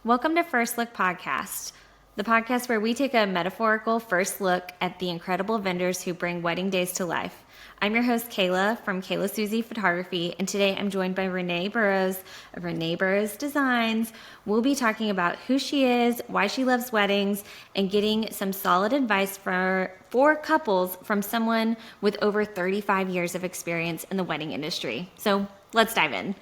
Welcome to First Look Podcast, the podcast where we take a metaphorical first look at the incredible vendors who bring wedding days to life. I'm your host, Kayla, from Kayla Susie Photography, and today I'm joined by Renee Burroughs of Renee Burroughs Designs. We'll be talking about who she is, why she loves weddings, and getting some solid advice for couples from someone with over 35 years of experience in the wedding industry. So let's dive in.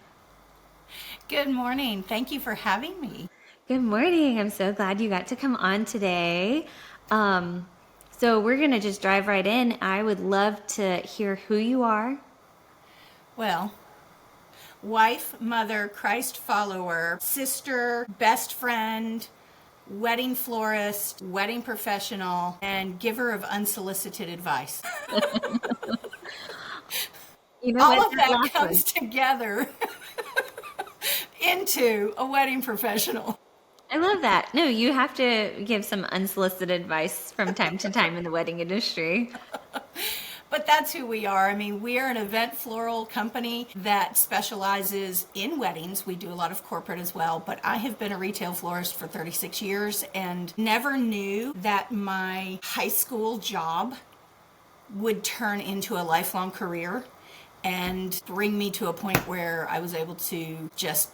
Good morning. Thank you for having me. Good morning. I'm so glad you got to come on today. So we're going to just dive right in. I would love to hear who you are. Well, wife, mother, Christ follower, sister, best friend, wedding florist, wedding professional, and giver of unsolicited advice. All of that comes together into a wedding professional. I love that. No, you have to give some unsolicited advice from time to time in the wedding industry. But that's who we are. I mean, we are an event floral company that specializes in weddings. We do a lot of corporate as well, but I have been a retail florist for 36 years and never knew that my high school job would turn into a lifelong career and bring me to a point where I was able to just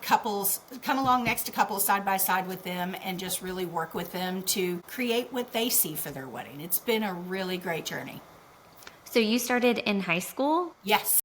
couples, come along next to couples side by side with them and just really work with them to create what they see for their wedding. It's been a really great journey. So you started in high school? Yes.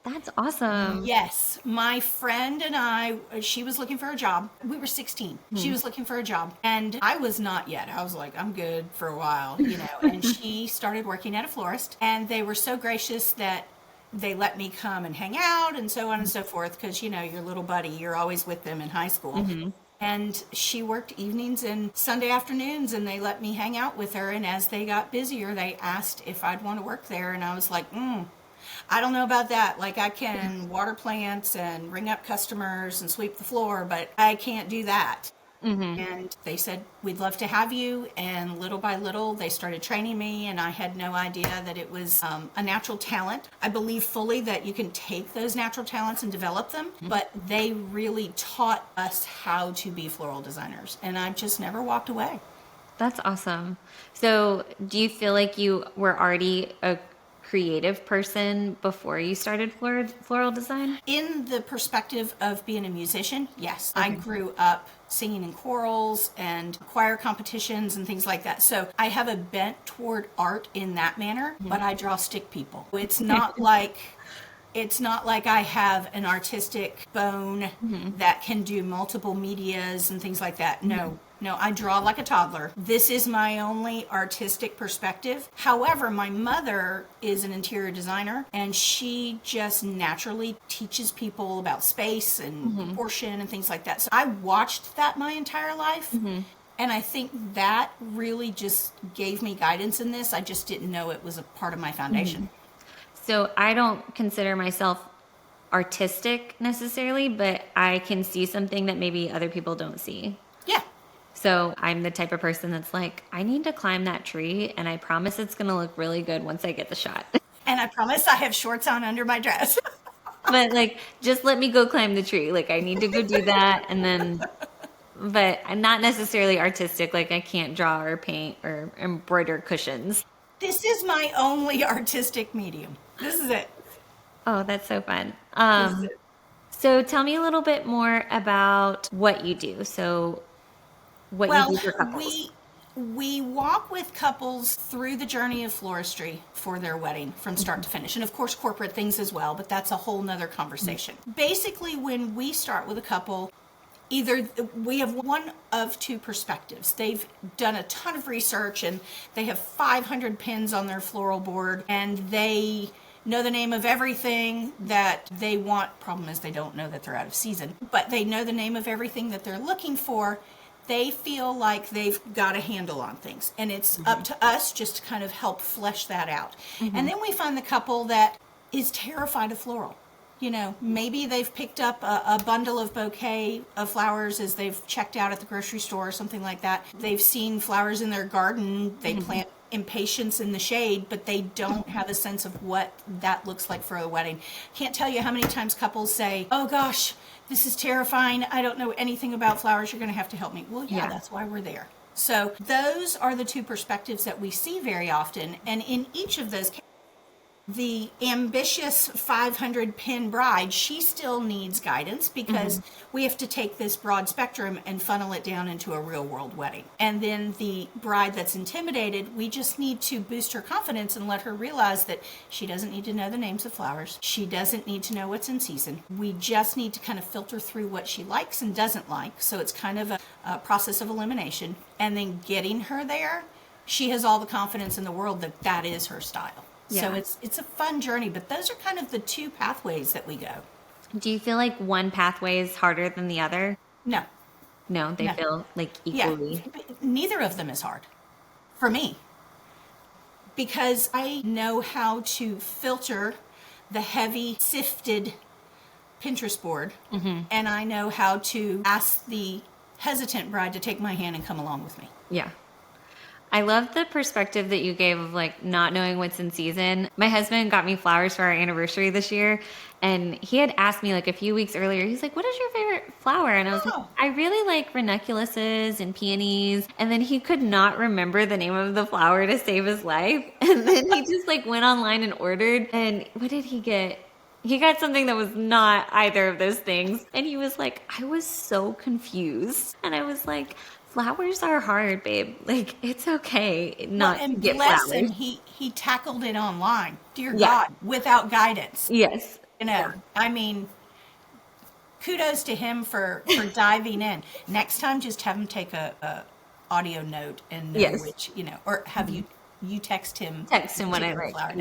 That's awesome. Yes. My friend and I, she was looking for a job. We were 16. She was looking for a job. And I was not yet. I was like, I'm good for a while, And she started working at a florist. And they were so gracious that they let me come and hang out and so on and so forth because, your little buddy, you're always with them in high school. Mm-hmm. And she worked evenings and Sunday afternoons and they let me hang out with her. And as they got busier, they asked if I'd want to work there. And I was like, I don't know about that. Like I can water plants and ring up customers and sweep the floor, but I can't do that. Mm-hmm. And they said, we'd love to have you. And little by little, they started training me. And I had no idea that it was a natural talent. I believe fully that you can take those natural talents and develop them. Mm-hmm. But they really taught us how to be floral designers. And I just never walked away. That's awesome. So do you feel like you were already a creative person before you started floral design? In the perspective of being a musician, yes. Okay. I grew up singing in chorals and choir competitions and things like that. So I have a bent toward art in that manner, but I draw stick people. It's not like I have an artistic bone that can do multiple medias and things like that. No, I draw like a toddler. This is my only artistic perspective. However, my mother is an interior designer and she just naturally teaches people about space and proportion and things like that. So I watched that my entire life. Mm-hmm. And I think that really just gave me guidance in this. I just didn't know it was a part of my foundation. Mm-hmm. So I don't consider myself artistic necessarily, but I can see something that maybe other people don't see. Yeah. So I'm the type of person that's like, I need to climb that tree, and I promise it's going to look really good once I get the shot. And I promise I have shorts on under my dress. But just let me go climb the tree. I need to go do that, and then, but I'm not necessarily artistic. I can't draw or paint or embroider cushions. This is my only artistic medium. This is it. Oh, that's so fun. So tell me a little bit more about what you do. So you do for couples. We walk with couples through the journey of floristry for their wedding from start to finish. And of course, corporate things as well, but that's a whole nother conversation. Basically, when we start with a couple, either we have one of two perspectives. They've done a ton of research and they have 500 pins on their floral board and they know the name of everything that they want. Problem is they don't know that they're out of season, but they know the name of everything that they're looking for. They feel like they've got a handle on things. And it's up to us just to kind of help flesh that out. Mm-hmm. And then we find the couple that is terrified of floral. Maybe they've picked up a bundle of bouquet of flowers as they've checked out at the grocery store or something like that. They've seen flowers in their garden. They plant impatience in the shade, but they don't have a sense of what that looks like for a wedding. Can't tell you how many times couples say, oh gosh, this is terrifying. I don't know anything about flowers. You're going to have to help me. Well, yeah, that's why we're there. So those are the two perspectives that we see very often. And in each of those cases, the ambitious 500 pin bride, she still needs guidance because we have to take this broad spectrum and funnel it down into a real world wedding. And then the bride that's intimidated, we just need to boost her confidence and let her realize that she doesn't need to know the names of flowers. She doesn't need to know what's in season. We just need to kind of filter through what she likes and doesn't like. So it's kind of a process of elimination. And then getting her there, she has all the confidence in the world that that is her style. So it's a fun journey, but those are kind of the two pathways that we go. Do you feel like one pathway is harder than the other? No. No, they feel like equally. Yeah, neither of them is hard for me because I know how to filter the heavy sifted Pinterest board, and I know how to ask the hesitant bride to take my hand and come along with me. Yeah. I love the perspective that you gave of like not knowing what's in season. My husband got me flowers for our anniversary this year, and he had asked me like a few weeks earlier, he's like, what is your favorite flower? And I was like, I really like ranunculuses and peonies. And then he could not remember the name of the flower to save his life. And then he just like went online and ordered. And what did he get? He got something that was not either of those things. And he was like, I was so confused. And I was like, flowers are hard, babe. Like, it's okay not to get flowers. And he tackled it online. Dear God, without guidance. Yes. You know, I mean, kudos to him for diving in. Next time, just have him take a audio note and know which, you know, or have you text him. Text him when I like,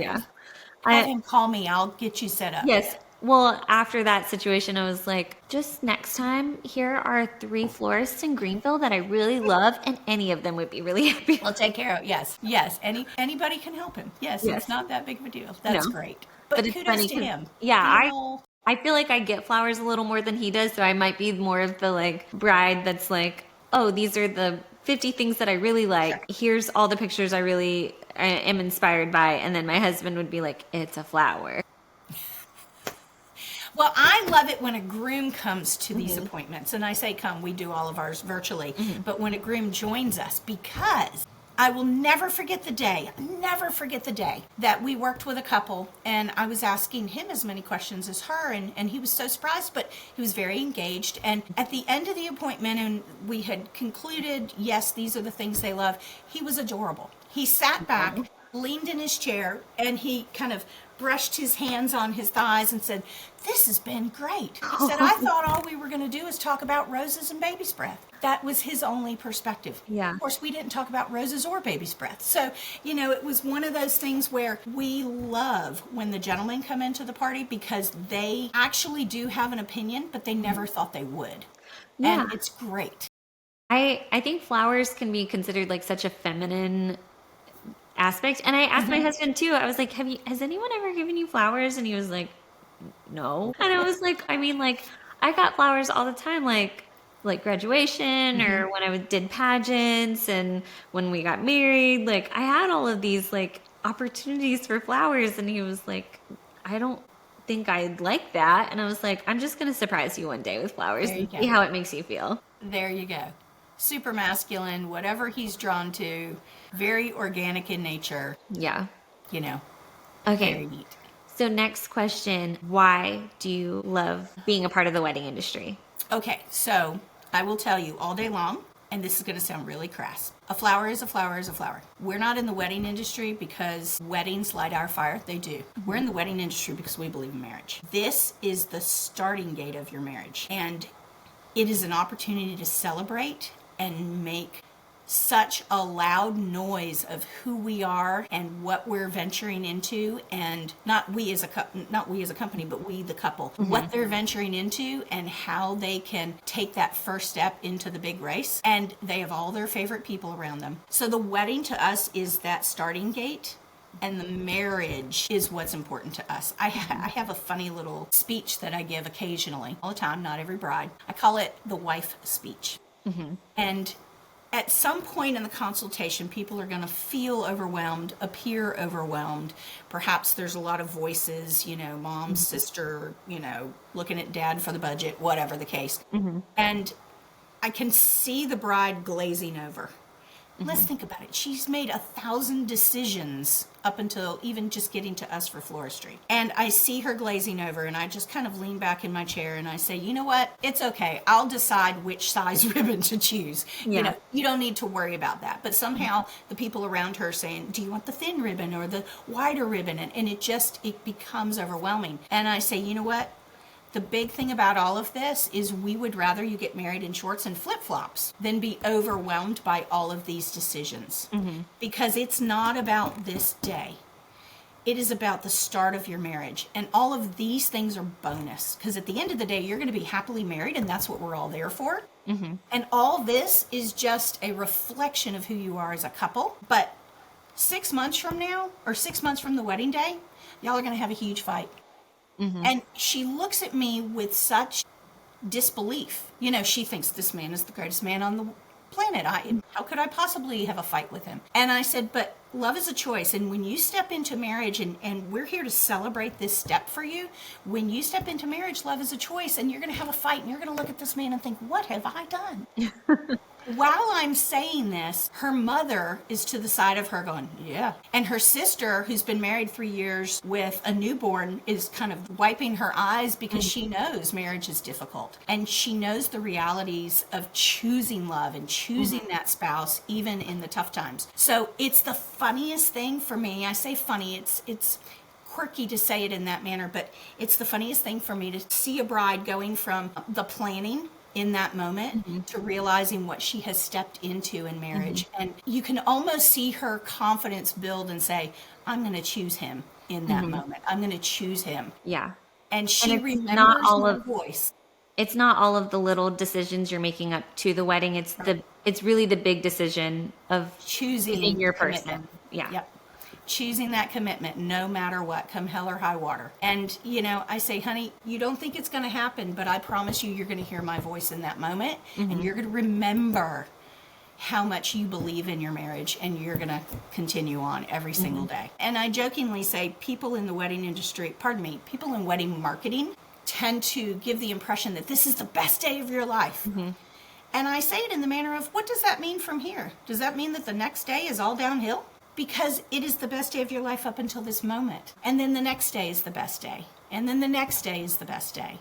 Have him call me. I'll get you set up. Yes. Well, after that situation, I was like, just next time, here are 3 florists in Greenville that I really love, and any of them would be really happy. I'll take care of it. Yes. Anybody can help him. Yes. It's not that big of a deal. That's great. But it's kudos funny to him. Yeah, I feel like I get flowers a little more than he does, so I might be more of the like bride that's like, oh, these are the 50 things that I really like. Sure. Here's all the pictures I really am inspired by, and then my husband would be like, it's a flower. Well, I love it when a groom comes to these appointments, and I say come, we do all of ours virtually, but when a groom joins us, because I will never forget the day that we worked with a couple, and I was asking him as many questions as her, and he was so surprised, but he was very engaged, and at the end of the appointment, and we had concluded, yes, these are the things they love, he was adorable. He sat back, leaned in his chair, and he kind of brushed his hands on his thighs and said, this has been great. He said, I thought all we were going to do is talk about roses and baby's breath. That was his only perspective. Yeah. Of course, we didn't talk about roses or baby's breath. So, you know, it was one of those things where we love when the gentlemen come into the party because they actually do have an opinion, but they never thought they would. Yeah. And it's great. I think flowers can be considered like such a feminine aspect. And I asked my husband too, I was like, has anyone ever given you flowers? And he was like, no. And I was like, I mean, like, I got flowers all the time, like graduation or when I did pageants and when we got married, like I had all of these like opportunities for flowers. And he was like, I don't think I'd like that. And I was like, I'm just going to surprise you one day with flowers and see how it makes you feel. There you go. Super masculine, whatever he's drawn to, very organic in nature. Yeah. You know. Okay. Very neat. So next question, why do you love being a part of the wedding industry? Okay, so I will tell you all day long, and this is going to sound really crass. A flower is a flower is a flower. We're not in the wedding industry because weddings light our fire. They do. We're in the wedding industry because we believe in marriage. This is the starting gate of your marriage, and it is an opportunity to celebrate and make such a loud noise of who we are and what we're venturing into, and not we as a company, but we the couple, what they're venturing into and how they can take that first step into the big race. And they have all their favorite people around them. So the wedding to us is that starting gate, and the marriage is what's important to us. I have a funny little speech that I give occasionally, all the time, not every bride. I call it the wife speech. And at some point in the consultation, people are going to feel overwhelmed, appear overwhelmed. Perhaps there's a lot of voices, mom, sister, looking at dad for the budget, whatever the case. And I can see the bride glazing over. Let's think about it. She's made 1,000 decisions up until even just getting to us for floristry. And I see her glazing over, and I just kind of lean back in my chair and I say, you know what? It's okay. I'll decide which size ribbon to choose. Yeah. You don't need to worry about that. But somehow the people around her are saying, do you want the thin ribbon or the wider ribbon? And it becomes overwhelming. And I say, you know what? The big thing about all of this is we would rather you get married in shorts and flip-flops than be overwhelmed by all of these decisions. Because it's not about this day. It is about the start of your marriage. And all of these things are bonus. Because at the end of the day, you're going to be happily married, and that's what we're all there for. And all this is just a reflection of who you are as a couple. But 6 months from now, or 6 months from the wedding day, y'all are going to have a huge fight. And she looks at me with such disbelief. She thinks this man is the greatest man on the planet. How could I possibly have a fight with him? And I said, but love is a choice. And when you step into marriage, and we're here to celebrate this step for you, when you step into marriage, love is a choice. And you're going to have a fight, and you're going to look at this man and think, what have I done? While I'm saying this, her mother is to the side of her going, yeah. And her sister, who's been married 3 years with a newborn, is kind of wiping her eyes because she knows marriage is difficult. And she knows the realities of choosing love and choosing that spouse, even in the tough times. So it's the funniest thing for me. I say funny, it's quirky to say it in that manner, but it's the funniest thing for me to see a bride going from the planning in that moment to realizing what she has stepped into in marriage. And you can almost see her confidence build and say, I'm going to choose him in that moment. I'm going to choose him. Yeah. And she remembers her voice. It's not all of the little decisions you're making up to the wedding. It's really the big decision of choosing your person. Commitment. Yeah. Yep. Choosing that commitment no matter what, come hell or high water. And, I say, honey, you don't think it's going to happen, but I promise you're going to hear my voice in that moment. And you're going to remember how much you believe in your marriage, and you're going to continue on every single day. And I jokingly say people in the wedding industry, people in wedding marketing tend to give the impression that this is the best day of your life. And I say it in the manner of, what does that mean from here? Does that mean that the next day is all downhill? Because it is the best day of your life up until this moment. And then the next day is the best day. And then the next day is the best day.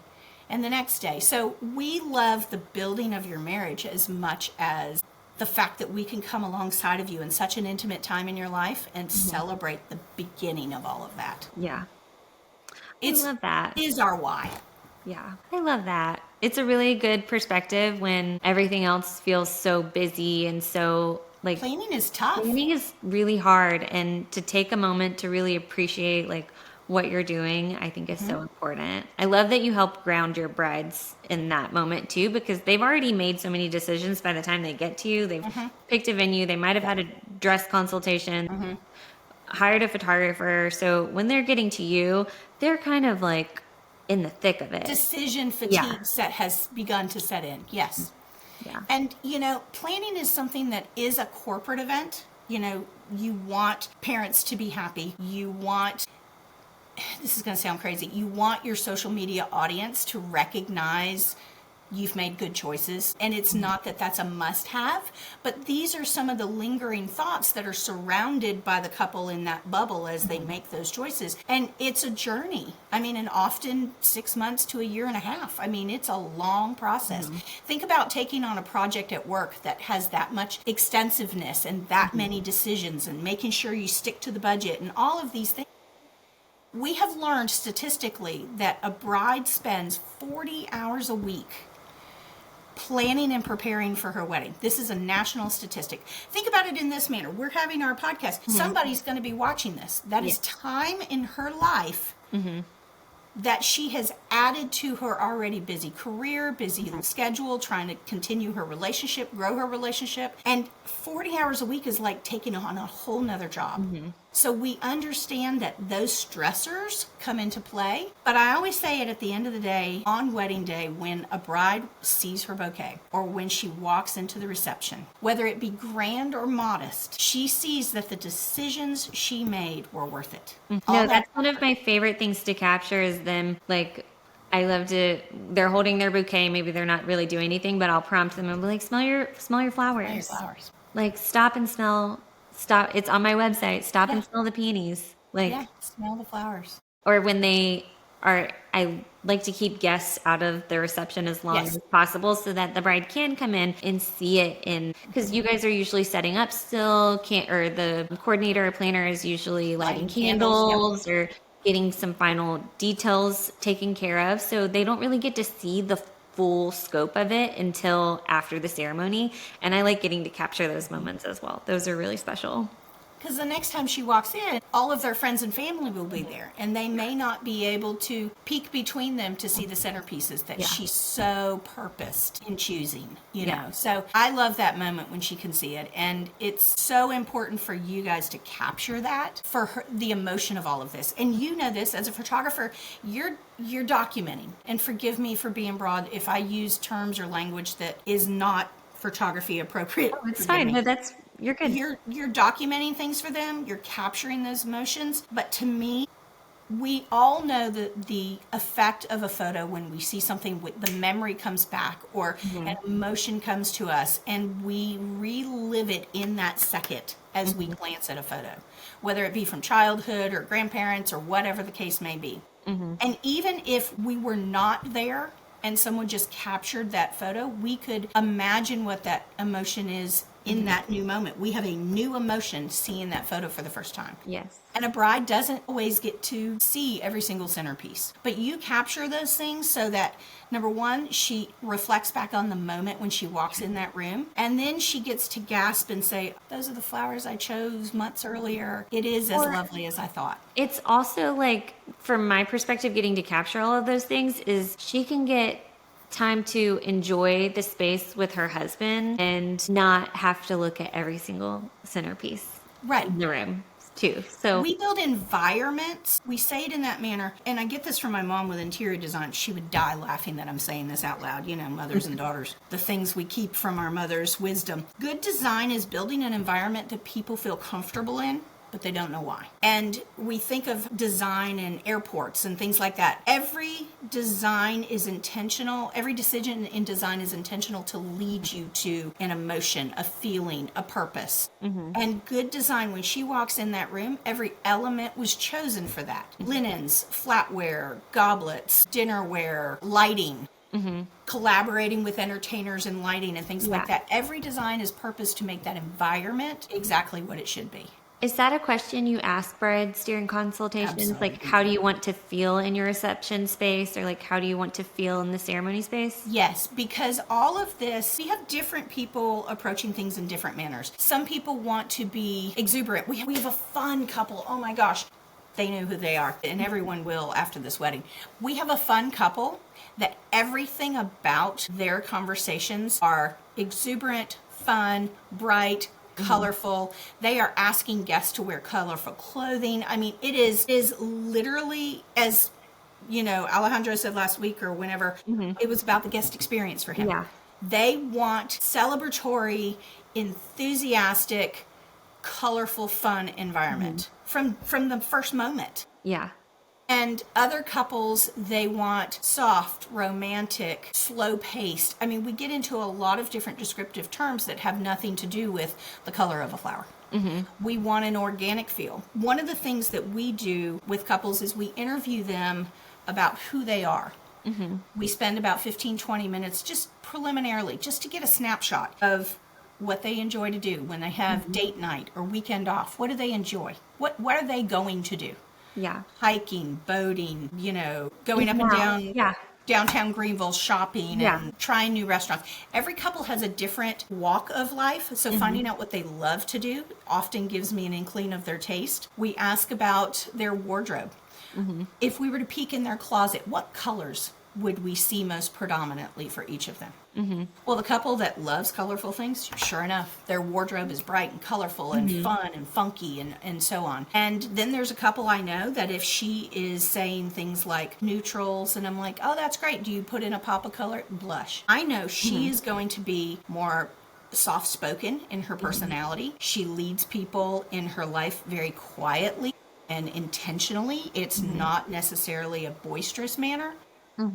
And the next day. So we love the building of your marriage as much as the fact that we can come alongside of you in such an intimate time in your life and celebrate the beginning of all of that. Yeah. I love that. It is our why. Yeah. I love that. It's a really good perspective when everything else feels so busy and so planning is tough. Planning is really hard, and to take a moment to really appreciate what you're doing, I think is so important. I love that you help ground your brides in that moment too, because they've already made so many decisions by the time they get to you. They've picked a venue, they might have had a dress consultation, hired a photographer. So when they're getting to you, they're kind of in the thick of it. Decision fatigue has begun to set in. Yes. Yeah. And, planning is something that is a corporate event. You want parents to be happy. This is going to sound crazy. You want your social media audience to recognize you've made good choices. And it's not that that's a must-have, but these are some of the lingering thoughts that are surrounded by the couple in that bubble as they make those choices. And it's a journey. And often 6 months to a year and a half. It's a long process. Think about taking on a project at work that has that much extensiveness and that many decisions, and making sure you stick to the budget and all of these things. We have learned statistically that a bride spends 40 hours a week planning and preparing for her wedding. This is a national statistic. Think about it in this manner. We're having our podcast. Somebody's going to be watching this. That is time in her life that she has added to her already busy career, busy schedule, trying to continue her relationship, grow her relationship. And 40 hours a week is like taking on a whole nother job. So we understand that those stressors come into play. But I always say it at the end of the day, on wedding day, when a bride sees her bouquet or when she walks into the reception, whether it be grand or modest, she sees that the decisions she made were worth it. No, that's one of my favorite things to capture is them, like, I love to, they're holding their bouquet, maybe they're not really doing anything, but I'll prompt them and be like, smell your flowers. Flowers. Like, stop, it's on my website, stop and smell the peonies. Like, Yeah, smell the flowers. or when they are, I like to keep guests out of the reception as long Yes. as possible so that the bride can come in and see it. And because you guys are usually setting up still, or the coordinator or planner is usually lighting candles or getting some final details taken care of. So they don't really get to see the full scope of it until after the ceremony. And I like getting to capture those moments as well. Those are really special. Because the next time she walks in, all of their friends and family will be there, and they may not be able to peek between them to see the centerpieces that she's so purposed in choosing, you know. So I love that moment when she can see it, and it's so important for you guys to capture that for her, the emotion of all of this. And you know this, as a photographer, you're documenting, and forgive me for being broad if I use terms or language that is not photography appropriate. Oh, it's fine. No, you're good. You're documenting things for them. You're capturing those emotions. But to me, we all know the effect of a photo when we see something, the memory comes back or an emotion comes to us, and we relive it in that second as we glance at a photo, whether it be from childhood or grandparents or whatever the case may be. And even if we were not there and someone just captured that photo, we could imagine what that emotion is in that new moment. We have a new emotion seeing that photo for the first time. Yes. And a bride doesn't always get to see every single centerpiece. But you capture those things so that, number one, she reflects back on the moment when she walks in that room. And then she gets to gasp and say, those are the flowers I chose months earlier. It is as lovely as I thought. It's also like, from my perspective, getting to capture all of those things is she can get time to enjoy the space with her husband and not have to look at every single centerpiece in the room too. So we build environments. We say it in that manner. And I get this from my mom with interior design. She would die laughing that I'm saying this out loud. You know, mothers and daughters, the things we keep from our mother's wisdom. Good design is building an environment that people feel comfortable in, but they don't know why. And we think of design in airports and things like that. Every design is intentional. Every decision in design is intentional to lead you to an emotion, a feeling, a purpose. And good design, when she walks in that room, every element was chosen for that. Linens, flatware, goblets, dinnerware, lighting. Collaborating with entertainers and lighting and things like that. Every design is purposed to make that environment exactly what it should be. is that a question you ask brides during consultations? Absolutely. Like, how do you want to feel in your reception space, or like, how do you want to feel in the ceremony space? Yes, because all of this, we have different people approaching things in different manners. Some people want to be exuberant. We have a fun couple. Oh my gosh, they know who they are, and everyone will after this wedding. We have a fun couple that everything about their conversations are exuberant, fun, bright, colorful. They are asking guests to wear colorful clothing. I mean, it is literally, as you know, Alejandro said last week or whenever, it was about the guest experience for him. Yeah. They want celebratory, enthusiastic, colorful, fun environment from the first moment. Yeah. And other couples, they want soft, romantic, slow-paced. I mean, we get into a lot of different descriptive terms that have nothing to do with the color of a flower. We want an organic feel. One of the things that we do with couples is we interview them about who they are. We spend about 15, 20 minutes just preliminarily, just to get a snapshot of what they enjoy to do when they have date night or weekend off. What do they enjoy? What are they going to do? Yeah. Hiking, boating, you know, going up and down downtown Greenville, shopping and trying new restaurants. Every couple has a different walk of life, so finding out what they love to do often gives me an inkling of their taste. We ask about their wardrobe. If we were to peek in their closet, what colors would we see most predominantly for each of them? Well, the couple that loves colorful things, sure enough, their wardrobe is bright and colorful and fun and funky and so on. And then there's a couple I know that if she is saying things like neutrals, and I'm like, oh, that's great. Do you put in a pop of color? Blush. I know she is going to be more soft-spoken in her personality. She leads people in her life very quietly and intentionally. It's not necessarily a boisterous manner.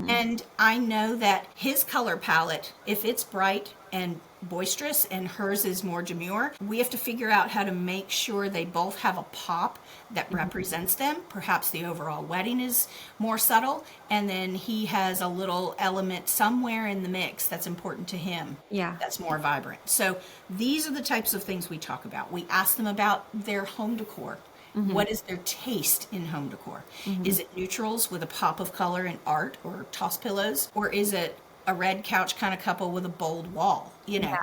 And I know that his color palette, if it's bright and boisterous and hers is more demure, we have to figure out how to make sure they both have a pop that represents them. Perhaps the overall wedding is more subtle, and then he has a little element somewhere in the mix that's important to him. Yeah. That's more vibrant. So these are the types of things we talk about. We ask them about their home decor. What is their taste in home decor? Is it neutrals with a pop of color and art or toss pillows? Or is it a red couch kind of couple with a bold wall? You know,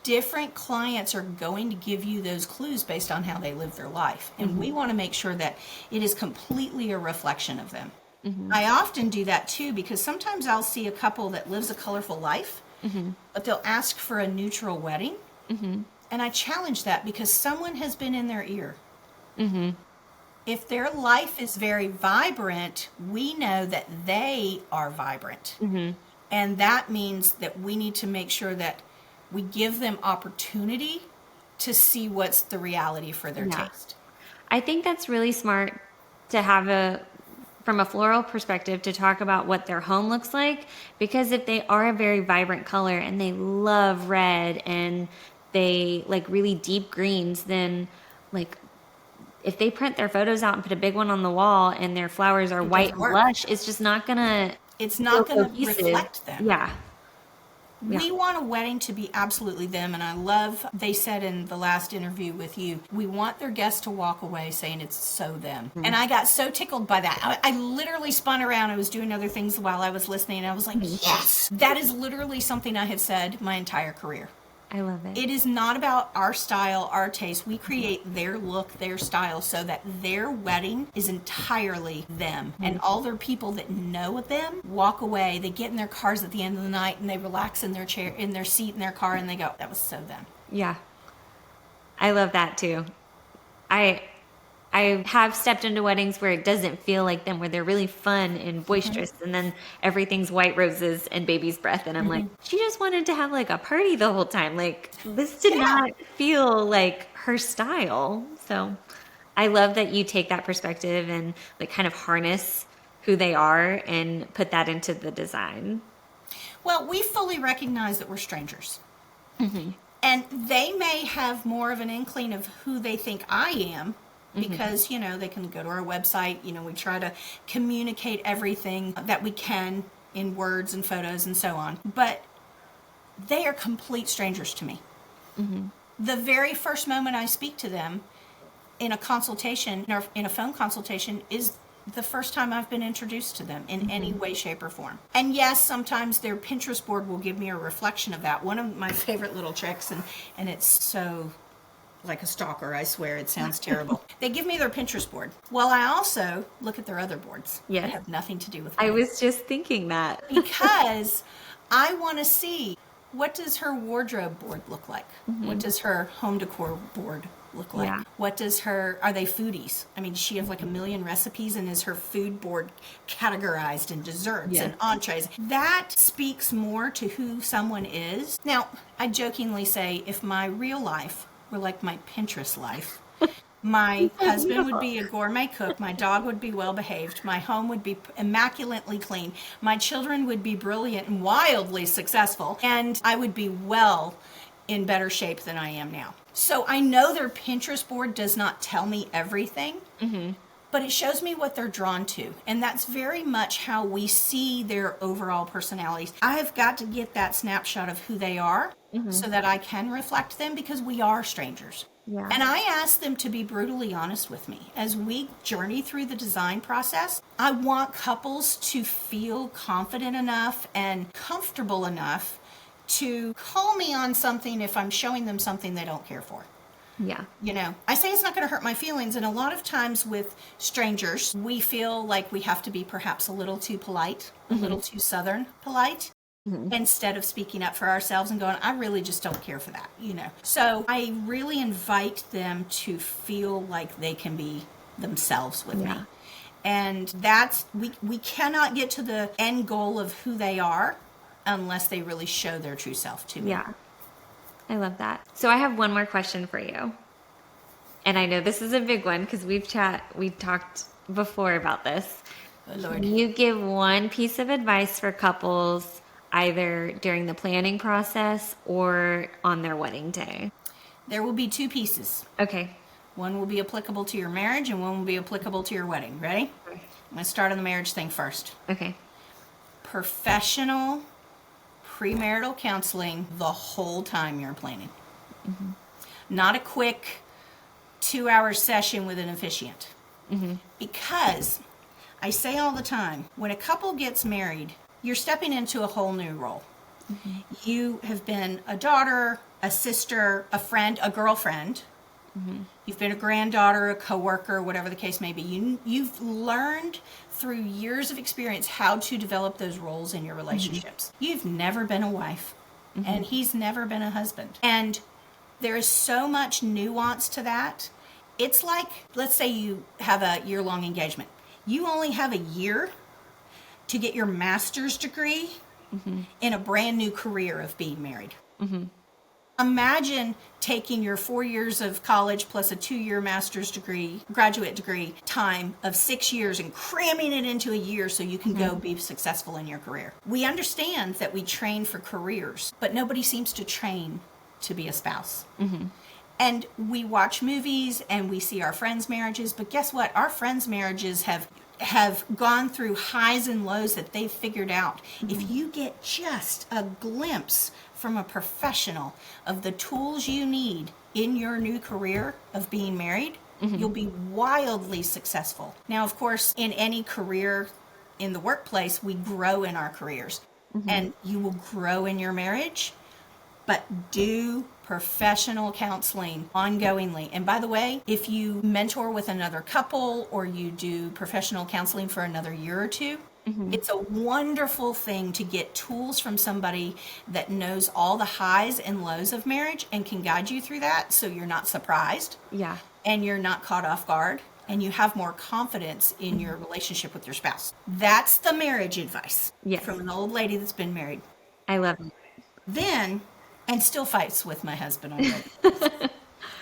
different clients are going to give you those clues based on how they live their life. And we want to make sure that it is completely a reflection of them. I often do that too, because sometimes I'll see a couple that lives a colorful life, but they'll ask for a neutral wedding. And I challenge that because someone has been in their ear. If their life is very vibrant, we know that they are vibrant. And that means that we need to make sure that we give them opportunity to see what's the reality for their taste. I think that's really smart to have from a floral perspective, to talk about what their home looks like, because if they are a very vibrant color and they love red and they like really deep greens, then like if they print their photos out and put a big one on the wall and their flowers are white and lush, it's just not gonna. It's not going to reflect them. Yeah. We want a wedding to be absolutely them, and I love, they said in the last interview with you, we want their guests to walk away saying it's so them. And I got so tickled by that. I literally spun around. I was doing other things while I was listening, and I was like, yes, that is literally something I have said my entire career. I love it. It is not about our style, our taste. We create their look, their style, so that their wedding is entirely them. And all their people that know them walk away. They get in their cars at the end of the night and they relax in their chair, in their seat, in their car, and they go, that was so them. Yeah. I love that too. I have stepped into weddings where it doesn't feel like them, where they're really fun and boisterous, and then everything's white roses and baby's breath, and I'm like, she just wanted to have like a party the whole time. Like, this did not feel like her style. So I love that you take that perspective and like kind of harness who they are and put that into the design. Well, we fully recognize that we're strangers. And they may have more of an inkling of who they think I am, because, you know, they can go to our website. You know, we try to communicate everything that we can in words and photos and so on. But they are complete strangers to me. The very first moment I speak to them in a consultation, or in a phone consultation, is the first time I've been introduced to them in any way, shape, or form. And yes, sometimes their Pinterest board will give me a reflection of that. One of my favorite little tricks, and it's so like a stalker, I swear, it sounds terrible. They give me their Pinterest board. Well, I also look at their other boards that have nothing to do with me. I was just thinking that. Because I want to see, what does her wardrobe board look like? What does her home decor board look like? What does are they foodies? I mean, does she have like a million recipes, and is her food board categorized in desserts and entrees? That speaks more to who someone is. Now, I jokingly say, if my real life were like my Pinterest life, my husband would be a gourmet cook, my dog would be well behaved, my home would be immaculately clean, my children would be brilliant and wildly successful, and I would be well in better shape than I am now. So I know their Pinterest board does not tell me everything, but it shows me what they're drawn to. And that's very much how we see their overall personalities. I have got to get that snapshot of who they are so that I can reflect them, because we are strangers. And I ask them to be brutally honest with me. As we journey through the design process, I want couples to feel confident enough and comfortable enough to call me on something if I'm showing them something they don't care for. Yeah. I say it's not going to hurt my feelings. And a lot of times with strangers, we feel like we have to be perhaps a little too polite, a little too Southern polite, instead of speaking up for ourselves and going, I really just don't care for that. So I really invite them to feel like they can be themselves with me. And we cannot get to the end goal of who they are unless they really show their true self to me. Yeah. I love that. So I have one more question for you. And I know this is a big one because we've talked before about this. Oh, Lord. Can you give one piece of advice for couples either during the planning process or on their wedding day? There will be two pieces. Okay. One will be applicable to your marriage and one will be applicable to your wedding. Ready? I'm going to start on the marriage thing first. Okay. Professional premarital counseling the whole time you're planning. Not a quick 2-hour session with an officiant. Because I say all the time, when a couple gets married, you're stepping into a whole new role. You have been a daughter, a sister, a friend, a girlfriend. You've been a granddaughter, a coworker, whatever the case may be. You've learned through years of experience how to develop those roles in your relationships. You've never been a wife, and he's never been a husband. And there is so much nuance to that. It's like, let's say you have a year-long engagement. You only have a year to get your master's degree in a brand new career of being married. Imagine taking your 4 years of college plus a 2-year master's degree, graduate degree time of 6 years and cramming it into a year so you can go be successful in your career. We understand that we train for careers, but nobody seems to train to be a spouse. And we watch movies and we see our friends' marriages, but guess what? Our friends' marriages have gone through highs and lows that they've figured out. If you get just a glimpse from a professional of the tools you need in your new career of being married, you'll be wildly successful. Now, of course, in any career in the workplace, we grow in our careers, and you will grow in your marriage, but do professional counseling ongoingly. And by the way, if you mentor with another couple or you do professional counseling for another year or two, it's a wonderful thing to get tools from somebody that knows all the highs and lows of marriage and can guide you through that so you're not surprised. Yeah. And you're not caught off guard and you have more confidence in your relationship with your spouse. That's the marriage advice from an old lady that's been married. I love it. Then, and still fights with my husband on it.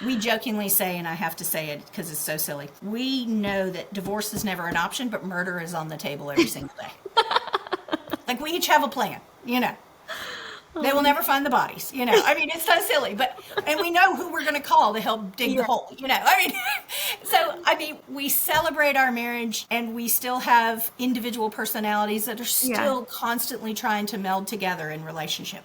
We jokingly say, and I have to say it because it's so silly, we know that divorce is never an option, but murder is on the table every single day. Like, we each have a plan, They will never find the bodies, I mean, it's so silly, and we know who we're going to call to help dig the hole, we celebrate our marriage and we still have individual personalities that are still constantly trying to meld together in relationship.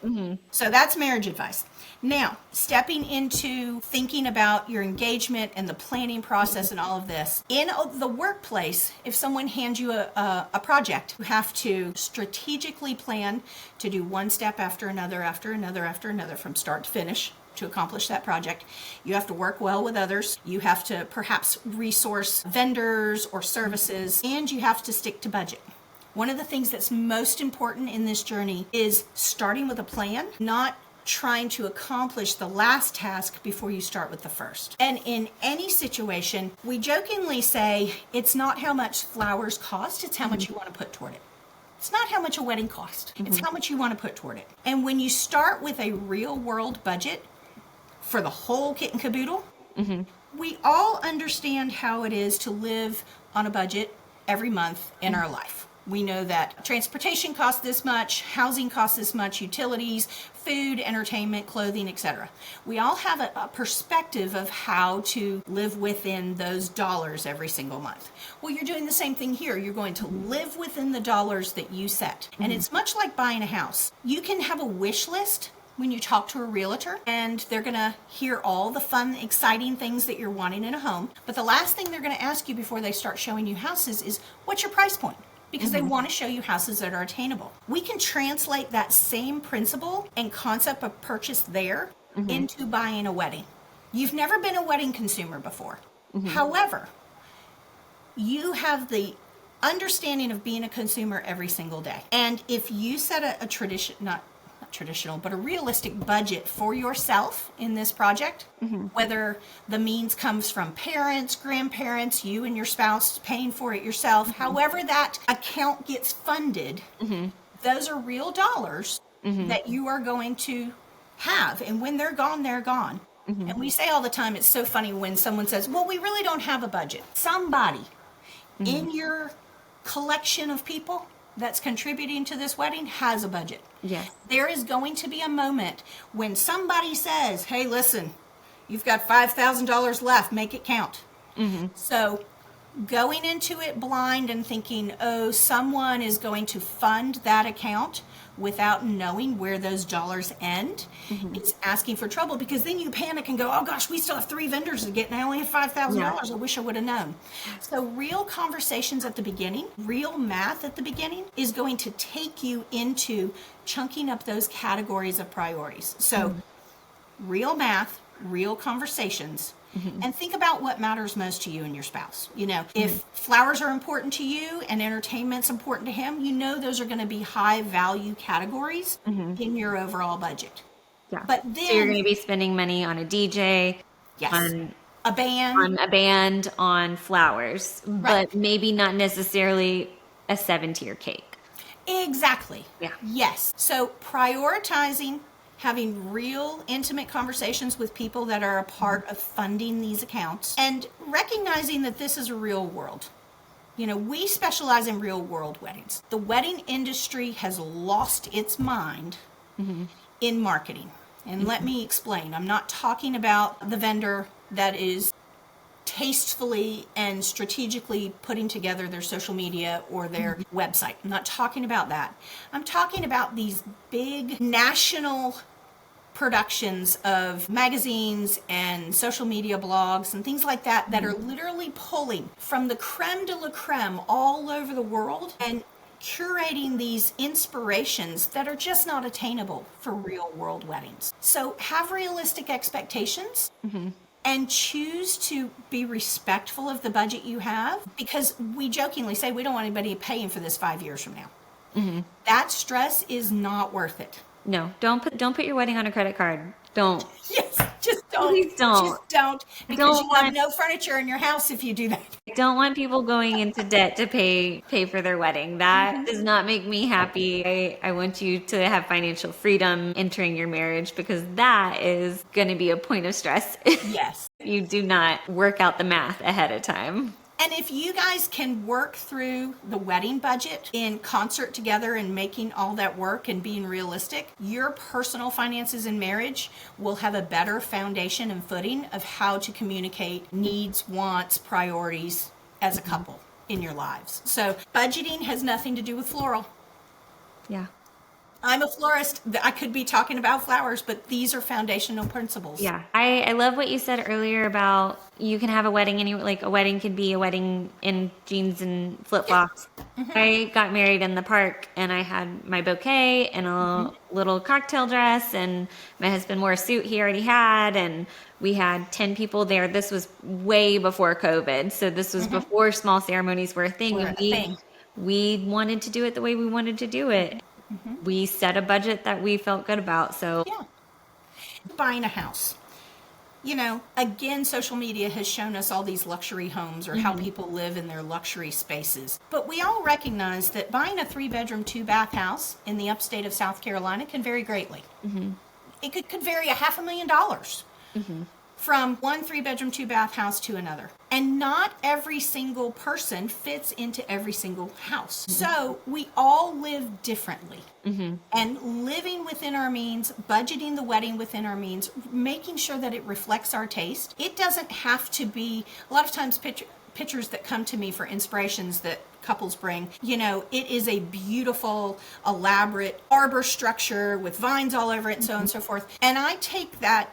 So that's marriage advice. Now, stepping into thinking about your engagement and the planning process and all of this. In the workplace, if someone hands you a project, you have to strategically plan to do one step after another, from start to finish to accomplish that project. You have to work well with others. You have to perhaps resource vendors or services, and you have to stick to budget. One of the things that's most important in this journey is starting with a plan, not trying to accomplish the last task before you start with the first. And in any situation, we jokingly say it's not how much flowers cost, it's how much you want to put toward it. It's not how much a wedding costs, it's how much you want to put toward it. And when you start with a real world budget for the whole kit and caboodle, we all understand how it is to live on a budget every month in our life. We know that transportation costs this much, housing costs this much, utilities, food, entertainment, clothing, etc. We all have a perspective of how to live within those dollars every single month. Well, you're doing the same thing here. You're going to live within the dollars that you set. And it's much like buying a house. You can have a wish list when you talk to a realtor, and they're going to hear all the fun, exciting things that you're wanting in a home. But the last thing they're going to ask you before they start showing you houses is, what's your price point? Because they want to show you houses that are attainable. We can translate that same principle and concept of purchase there into buying a wedding. You've never been a wedding consumer before. However, you have the understanding of being a consumer every single day. And if you set a tradition, not traditional, but a realistic budget for yourself in this project, whether the means comes from parents, grandparents, you and your spouse paying for it yourself, however that account gets funded, those are real dollars that you are going to have. And when they're gone, they're gone. And we say all the time, it's so funny when someone says, well, we really don't have a budget. Somebody in your collection of people that's contributing to this wedding has a budget. Yes. There is going to be a moment when somebody says, hey, listen, you've got $5,000 left, make it count. So going into it blind and thinking, oh, someone is going to fund that account without knowing where those dollars end, it's asking for trouble, because then you panic and go, oh gosh, we still have 3 vendors to get and I only have $5,000. I wish I would have known. So real conversations at the beginning, real math at the beginning is going to take you into chunking up those categories of priorities. So real math, real conversations. And think about what matters most to you and your spouse. You know, if flowers are important to you and entertainment's important to him, you know those are going to be high value categories in your overall budget. Yeah. But then so you're going to be spending money on a DJ, on a band, on flowers, but maybe not necessarily a 7-tier cake. Exactly. Yeah. Yes. So prioritizing having real intimate conversations with people that are a part of funding these accounts, and recognizing that this is a real world. You know, we specialize in real world weddings. The wedding industry has lost its mind in marketing. And let me explain. I'm not talking about the vendor that is tastefully and strategically putting together their social media or their website. I'm not talking about that. I'm talking about these big national productions of magazines and social media blogs and things like that that are literally pulling from the creme de la creme all over the world and curating these inspirations that are just not attainable for real world weddings. So have realistic expectations and choose to be respectful of the budget you have, because we jokingly say we don't want anybody paying for this 5 years from now. That stress is not worth it. No, don't put your wedding on a credit card. Don't. Yes, just don't. Please don't. Just don't. Because you have no furniture in your house if you do that. I don't want people going into debt to pay for their wedding. That does not make me happy. I want you to have financial freedom entering your marriage, because that is going to be a point of stress. Yes. You do not work out the math ahead of time. And if you guys can work through the wedding budget in concert together and making all that work and being realistic, your personal finances in marriage will have a better foundation and footing of how to communicate needs, wants, priorities as a couple in your lives. So budgeting has nothing to do with floral. Yeah. I'm a florist. I could be talking about flowers, but these are foundational principles. Yeah. I love what you said earlier about you can have a wedding like a wedding could be a wedding in jeans and flip-flops. I got married in the park and I had my bouquet and a little cocktail dress, and my husband wore a suit he already had, and we had 10 people there. This was way before COVID. So this was before small ceremonies were a thing. We wanted to do it the way we wanted to do it. We set a budget that we felt good about. So buying a house. You know, again, social media has shown us all these luxury homes or how people live in their luxury spaces. But we all recognize that buying a 3-bedroom, 2-bath house in the upstate of South Carolina can vary greatly. It could vary $500,000 from one 3-bedroom, 2-bath house to another. And not every single person fits into every single house. So we all live differently. And living within our means, budgeting the wedding within our means, making sure that it reflects our taste. It doesn't have to be, a lot of times pictures that come to me for inspirations that couples bring, you know, it is a beautiful, elaborate arbor structure with vines all over it and so on and so forth. And I take that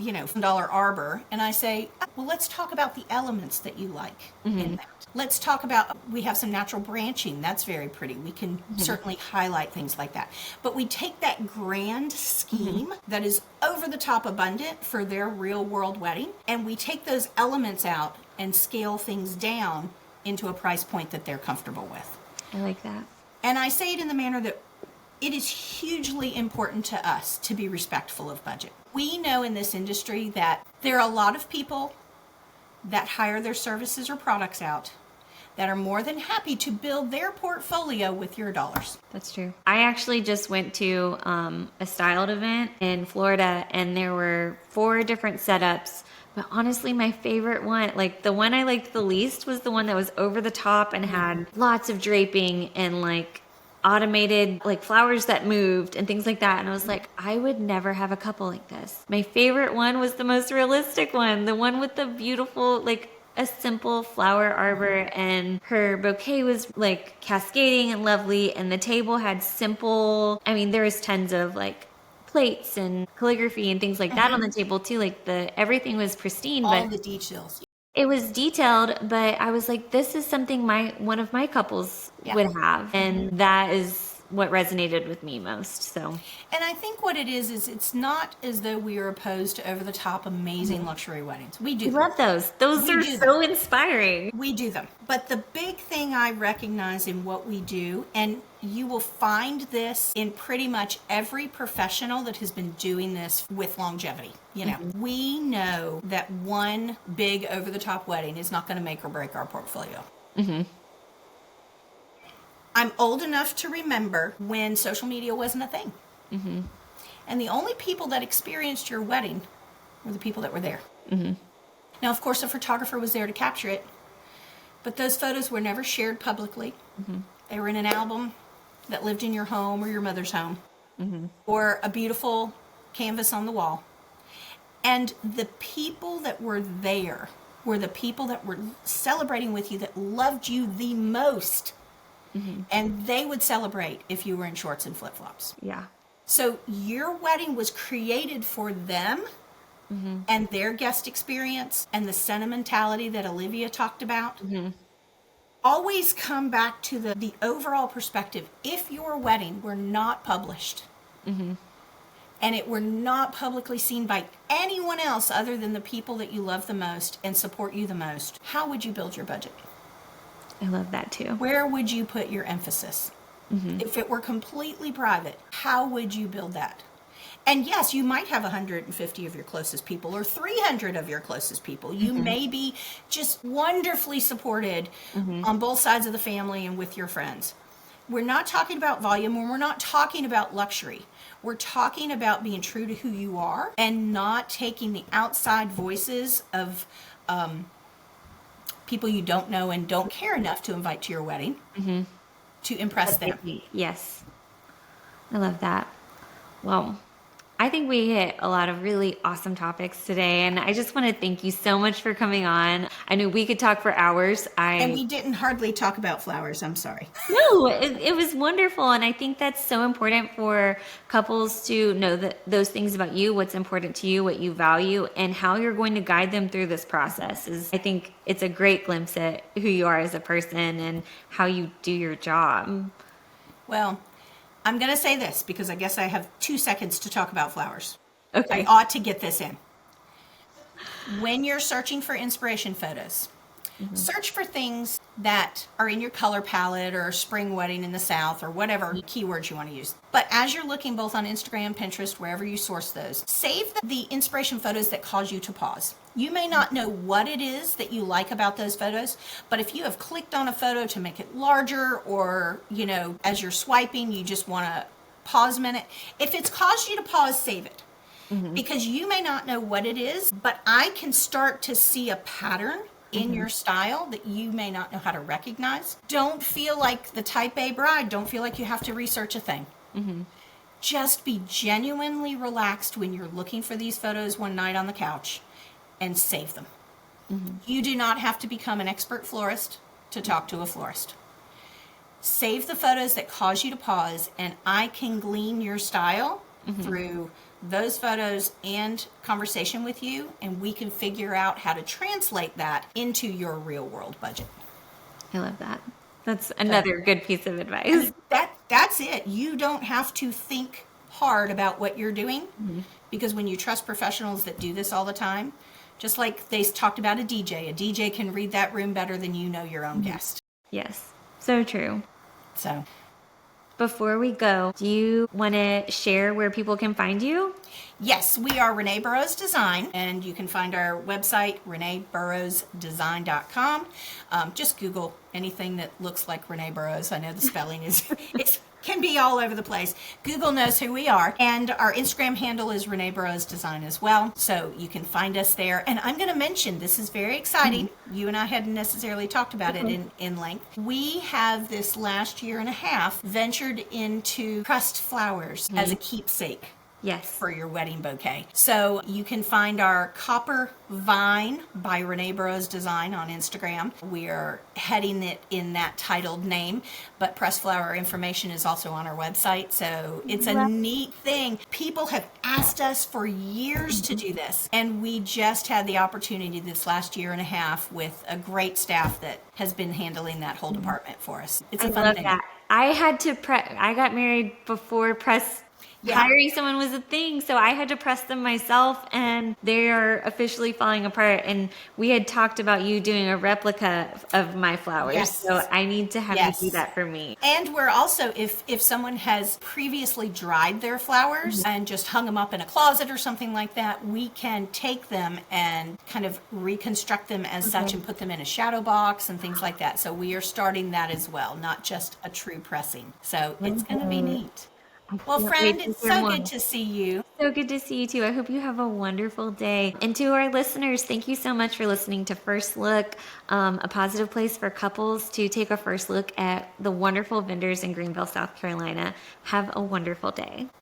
$1 arbor, and I say, well, let's talk about the elements that you like in that. Let's talk about, we have some natural branching. That's very pretty. We can certainly highlight things like that. But we take that grand scheme that is over the top abundant for their real world wedding, and we take those elements out and scale things down into a price point that they're comfortable with. I like that. And I say it in the manner that it is hugely important to us to be respectful of budget. We know in this industry that there are a lot of people that hire their services or products out that are more than happy to build their portfolio with your dollars. That's true. I actually just went to a styled event in Florida, and there were 4 different setups. But honestly, my favorite one, like the one I liked the least, was the one that was over the top and had lots of draping and like automated like flowers that moved and things like that. And I was like, I would never have a couple like this. My favorite one was the most realistic one, the one with the beautiful, like a simple flower arbor, and her bouquet was like cascading and lovely, and the table had simple, I mean, there was tons of like plates and calligraphy and things like that on the table too. Like everything was pristine, All but the details. it was detailed, but I was like, this is something one of my couples would have. And that is what resonated with me most. So, and I think what it is it's not as though we are opposed to over the top amazing luxury weddings. We do. I love those. Those are so inspiring. We do them. But the big thing I recognize in what we do, and you will find this in pretty much every professional that has been doing this with longevity. We know that one big over the top wedding is not going to make or break our portfolio. I'm old enough to remember when social media wasn't a thing. And the only people that experienced your wedding were the people that were there. Now, of course, a photographer was there to capture it, but those photos were never shared publicly. They were in an album that lived in your home or your mother's home, or a beautiful canvas on the wall. And the people that were there were the people that were celebrating with you, that loved you the most. And they would celebrate if you were in shorts and flip-flops. Yeah. So your wedding was created for them and their guest experience, and the sentimentality that Olivia talked about. Always come back to the overall perspective. If your wedding were not published and it were not publicly seen by anyone else other than the people that you love the most and support you the most, how would you build your budget? I love that too. Where would you put your emphasis? If it were completely private, how would you build that? And yes, you might have 150 of your closest people or 300 of your closest people. You may be just wonderfully supported on both sides of the family and with your friends. We're not talking about volume, and we're not talking about luxury. We're talking about being true to who you are and not taking the outside voices of people you don't know and don't care enough to invite to your wedding to impress them. Yes. I love that. Well, I think we hit a lot of really awesome topics today, and I just want to thank you so much for coming on. I knew we could talk for hours. And we didn't hardly talk about flowers. I'm sorry. No, it was wonderful, and I think that's so important for couples to know that those things about you, what's important to you, what you value, and how you're going to guide them through this process. I think it's a great glimpse at who you are as a person and how you do your job. Well, I'm going to say this because I guess I have 2 seconds to talk about flowers. Okay. I ought to get this in. When you're searching for inspiration photos, search for things that are in your color palette or spring wedding in the South or whatever keywords you want to use. But as you're looking both on Instagram, Pinterest, wherever you source those, save the inspiration photos that cause you to pause. You may not know what it is that you like about those photos, but if you have clicked on a photo to make it larger or, as you're swiping, you just want to pause a minute. If it's caused you to pause, save it. Because you may not know what it is, but I can start to see a pattern in your style that you may not know how to recognize. Don't feel like the type A bride. Don't feel like you have to research a thing. Just be genuinely relaxed when you're looking for these photos one night on the couch and save them. You do not have to become an expert florist to talk to a florist. Save the photos that cause you to pause, and I can glean your style through those photos and conversation with you, and we can figure out how to translate that into your real world budget. I love that. That's another good piece of I advice. mean, that's it. You don't have to think hard about what you're doing, because when you trust professionals that do this all the time, just like they talked about a DJ can read that room better than you know your own guest. Yes, so true. So Before we go, do you want to share where people can find you? yes, we are Renee Burroughs Design, and you can find our website, reneeburrowsdesign.com. Just Google anything that looks like Renee Burroughs. I know the spelling is it can be all over the place. Google knows who we are, and our Instagram handle is Renee Burroughs Design as well, so you can find us there. And I'm going to mention, this is very exciting. You and I hadn't necessarily talked about it in length. We have this last year and a half ventured into pressed flowers as a keepsake. Yes. For your wedding bouquet. So you can find our Copper Vine by Renee Burroughs Design on Instagram. We are heading it in that titled name, but pressed flower information is also on our website. So it's a neat thing. People have asked us for years to do this, and we just had the opportunity this last year and a half with a great staff that has been handling that whole department for us. It's a fun thing. That. I got married before press. Yeah. Hiring someone was a thing, so I had to press them myself, and they are officially falling apart. And we had talked about you doing a replica of my flowers, Yes. so I need to have Yes. you do that for me. And we're also, if someone has previously dried their flowers and just hung them up in a closet or something like that, we can take them and kind of reconstruct them as such and put them in a shadow box and things like that. So we are starting that as well, not just a true pressing. So it's going to be neat. Well, friend, it's so good to see you. So good to see you too. I hope you have a wonderful day. And to our listeners, thank you so much for listening to First Look, a positive place for couples to take a first look at the wonderful vendors in Greenville, South Carolina. Have a wonderful day.